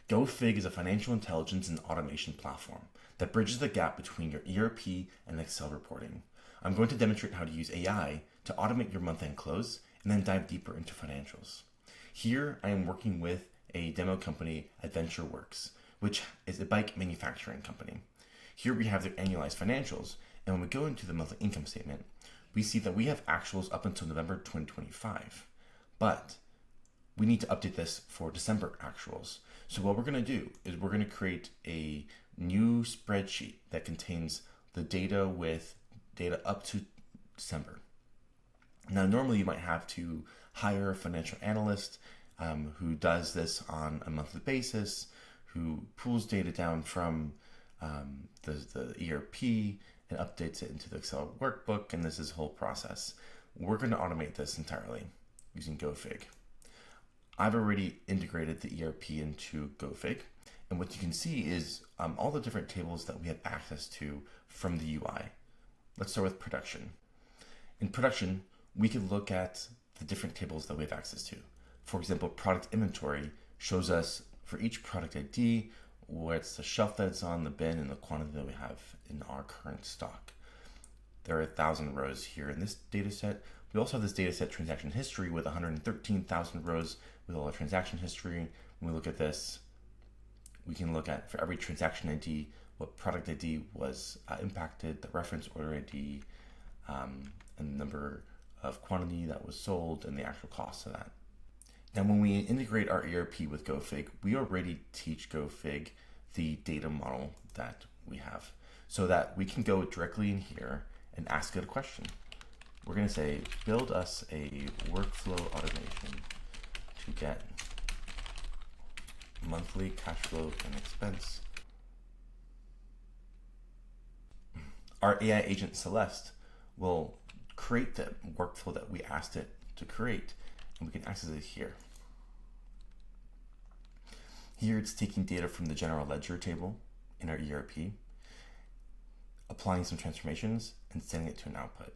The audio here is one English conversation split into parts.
GoFig is a financial intelligence and automation platform that bridges the gap between your ERP and Excel reporting. I'm going to demonstrate how to use AI to automate your month-end close and then dive deeper into financials. Here, I am working with a demo company, AdventureWorks, which is a bike manufacturing company. Here we have their annualized financials, and when we go into the monthly income statement, we see that we have actuals up until November 2025, but we need to update this for December actuals. So what we're going to do is we're going to create a new spreadsheet that contains the data with data up to December. Now, normally you might have to hire a financial analyst who does this on a monthly basis, who pulls data down from the ERP and updates it into the Excel workbook, and this is a whole process. We're going to automate this entirely using GoFig. I've already integrated the ERP into GoFig, and what you can see is all the different tables that we have access to from the UI. Let's start with production. In production, we can look at the different tables that we have access to. For example, product inventory shows us for each product ID what's the shelf that's on, the bin, and the quantity that we have in our current stock. There are 1,000 rows here in this data set. We also have this data set transaction history with 113,000 rows with all the transaction history. When we look at this, we can look at for every transaction ID, what product ID was impacted, the reference order ID, and the number of quantity that was sold, and the actual cost of that. Now, when we integrate our ERP with GoFig, we already teach GoFig the data model that we have so that we can go directly in here and ask it a question. We're going to say, build us a workflow automation to get monthly cash flow and expense. Our AI agent Celeste will create the workflow that we asked it to create, and we can access it here. Here it's taking data from the general ledger table in our ERP, applying some transformations, and sending it to an output.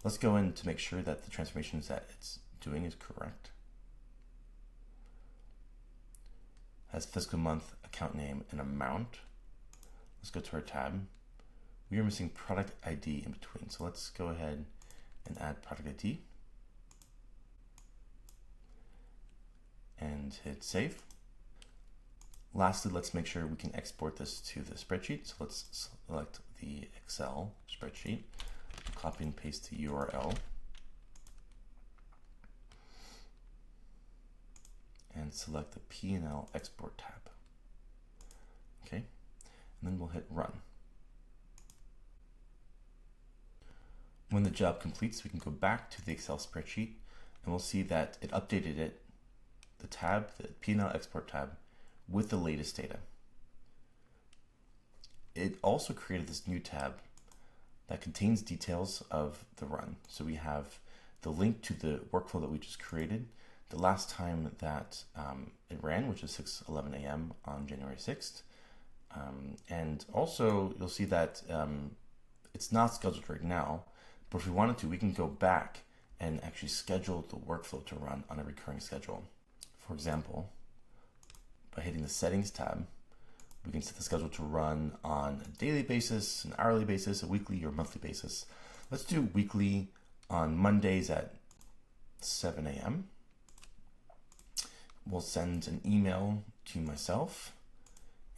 Let's go in to make sure that the transformations that it's doing is correct. Has fiscal month, account name, and amount. Let's go to our tab. We are missing product ID in between, so let's go ahead and add product ID and hit save. Lastly, let's make sure we can export this to the spreadsheet. So let's select the Excel spreadsheet, copy and paste the URL, and select the P&L export tab. Okay, and then we'll hit run. When the job completes, we can go back to the Excel spreadsheet and we'll see that it updated it, the tab, the P&L export tab, with the latest data. It also created this new tab that contains details of the run. So we have the link to the workflow that we just created, the last time that it ran, which is 6:11 a.m. on January 6th. And also you'll see that it's not scheduled right now, but if we wanted to, we can go back and actually schedule the workflow to run on a recurring schedule. For example, by hitting the settings tab, we can set the schedule to run on a daily basis, an hourly basis, a weekly or monthly basis. Let's do weekly on Mondays at 7 a.m. We'll send an email to myself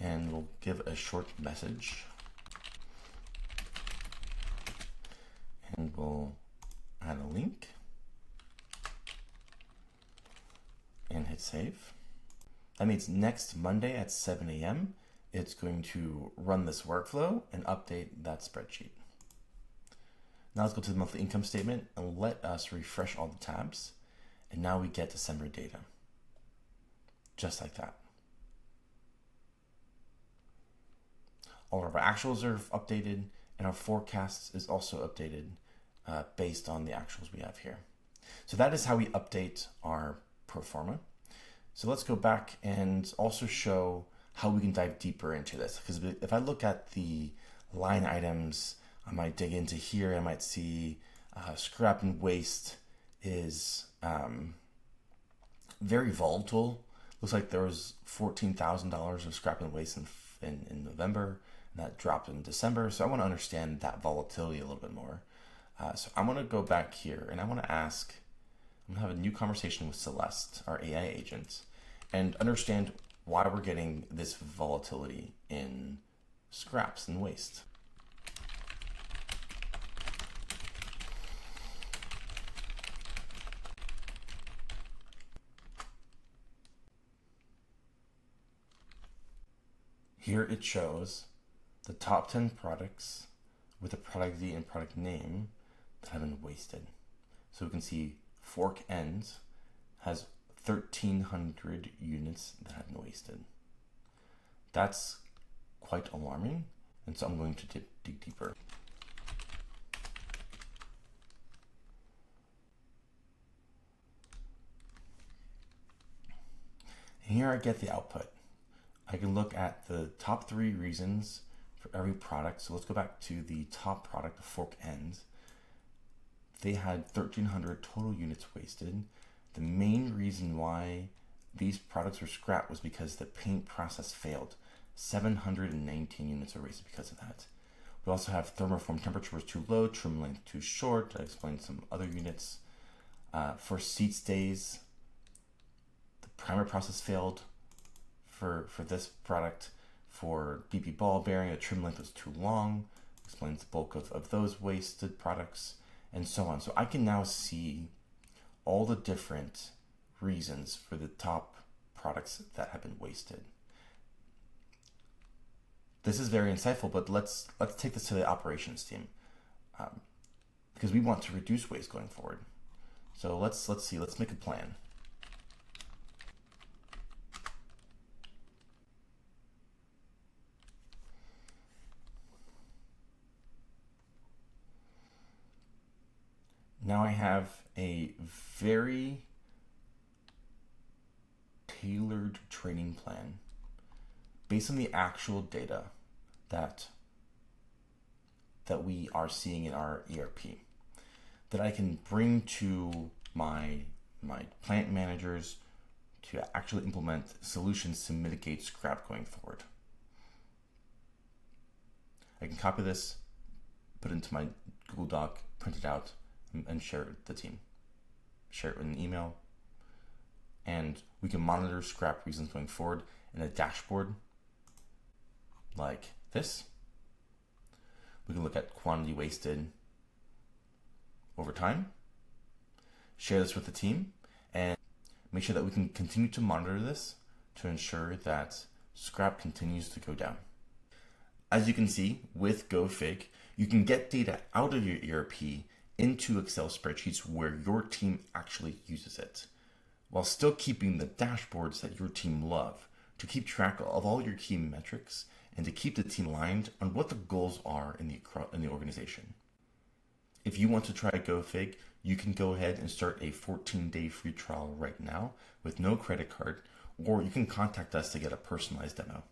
and we'll give a short message. And we'll add a link and hit save. That means next Monday at 7 a.m., it's going to run this workflow and update that spreadsheet. Now let's go to the monthly income statement and let us refresh all the tabs. And now we get December data, just like that. All of our actuals are updated and our forecasts is also updated based on the actuals we have here. So that is how we update our pro forma. So let's go back and also show how we can dive deeper into this. Because if I look at the line items, I might dig into here. I might see scrap and waste is very volatile. Looks like there was $14,000 of scrap and waste in November, and that dropped in December. So I want to understand that volatility a little bit more. So I'm going to go back here and I want to ask, I'm going to have a new conversation with Celeste, our AI agent, and understand why we're getting this volatility in scraps and waste. Here it shows the top 10 products with a product ID and product name that have been wasted. So we can see Fork Ends has 1,300 units that have been wasted. That's quite alarming, and so I'm going to dig deeper. And here I get the output. I can look at the top 3 reasons for every product. So let's go back to the top product, Fork Ends. They had 1,300 total units wasted. The main reason why these products were scrapped was because the paint process failed. 719 units were wasted because of that. We also have thermoform temperature was too low, trim length too short. I explained some other units. For seat stays, the primer process failed. For this product, for BP ball bearing, the trim length was too long, explains the bulk of those wasted products, and so on. So I can now see all the different reasons for the top products that have been wasted. This is very insightful, but let's take this to the operations team, because we want to reduce waste going forward. So let's see. Let's make a plan. Now I have a very tailored training plan based on the actual data that we are seeing in our ERP that I can bring to my plant managers to actually implement solutions to mitigate scrap going forward. I can copy this, put it into my Google Doc, print it out, and share it with the team. Share it in an email. And we can monitor scrap reasons going forward in a dashboard like this. We can look at quantity wasted over time, share this with the team, and make sure that we can continue to monitor this to ensure that scrap continues to go down. As you can see, with GoFig, you can get data out of your ERP into Excel spreadsheets where your team actually uses it, while still keeping the dashboards that your team love to keep track of all your key metrics and to keep the team aligned on what the goals are in the organization. If you want to try GoFig, you can go ahead and start a 14-day free trial right now with no credit card, or you can contact us to get a personalized demo.